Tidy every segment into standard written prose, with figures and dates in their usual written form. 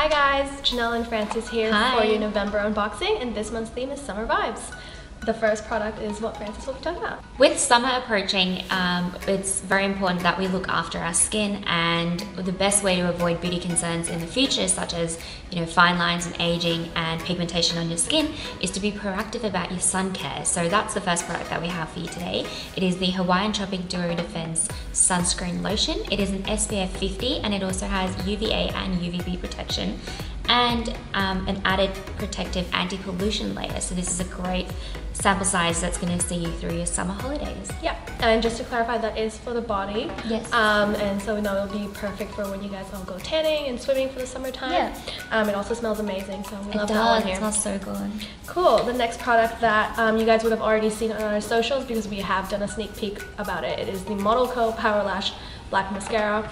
Hi guys, Janelle and Frances here Hi. for your November unboxing, and this month's theme is Summer Vibes. The first product is what Frances will be talking about. With summer approaching, it's very important that we look after our skin, and the best way to avoid beauty concerns in the future, such as fine lines and aging and pigmentation on your skin, is to be proactive about your sun care. So that's the first product that we have for you today. It is the Hawaiian Tropic Duo Defense Sunscreen Lotion. It is an SPF 50 and it also has UVA and UVB protection and an added protective anti-pollution layer. So this is a great sample size that's going to see you through your summer holidays. Yeah, and just to clarify, that is for the body. Yes. And so we know it'll be perfect for when you guys all go tanning and swimming for the summertime. Yeah. It also smells amazing, so we love that one here. It smells so good. Cool. The next product that you guys would have already seen on our socials, because we have done a sneak peek about it, it is the Model Co Power Lash Black Mascara.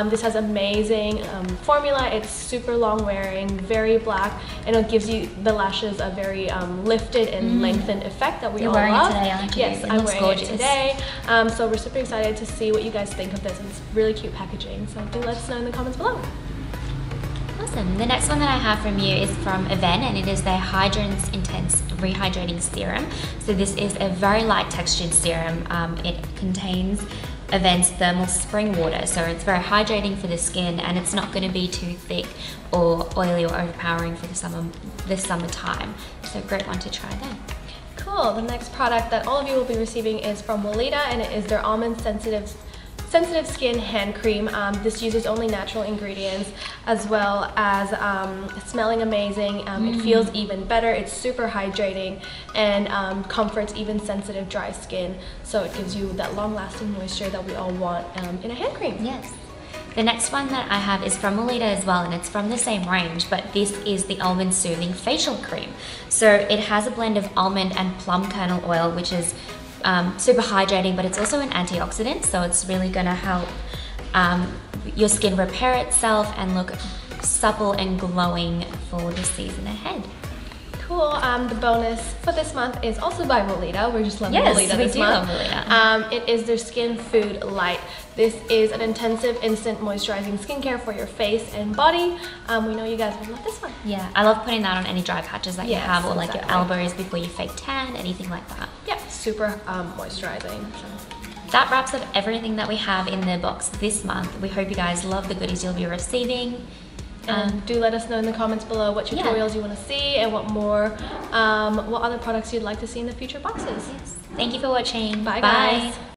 This has amazing formula. It's super long wearing, very black, and it gives you the lashes a very lifted and lengthened effect that we all love. You're wearing it today, aren't you? Yes, I'm wearing it today. So we're super excited to see what you guys think of this. It's really cute packaging, so do let us know in the comments below. Awesome. The next one that I have from you is from Aven, and it is their Hydrance Intense Rehydrating Serum. So this is a very light textured serum. It contains Aven's thermal spring water, so it's very hydrating for the skin, and it's not going to be too thick or oily or overpowering for the summertime. So great one to try then. Cool. The next product that all of you will be receiving is from Weleda, and it is their almond sensitive skin hand cream. This uses only natural ingredients, as well as smelling amazing. It feels even better. It's super hydrating and comforts even sensitive dry skin, so it gives you that long-lasting moisture that we all want in a hand cream. Yes. The next one that I have is from Weleda as well, and it's from the same range, but this is the Almond Soothing Facial Cream. So it has a blend of almond and plum kernel oil, which is super hydrating, but it's also an antioxidant, so it's really going to help your skin repair itself and look supple and glowing for the season ahead. Cool. The bonus for this month is also by Weleda. We're just loving Weleda this month. Love Weleda. It is their Skin Food Light. This is an intensive instant moisturizing skincare for your face and body. We know you guys will love this one. Yeah, I love putting that on any dry patches that you have, or like your elbows before you fake tan, anything like that. Yeah, super moisturizing. That wraps up everything that we have in the box this month. We hope you guys love the goodies you'll be receiving. And do let us know in the comments below what tutorials you want to see and what other products you'd like to see in the future boxes. Yes. Thank you for watching. Bye guys.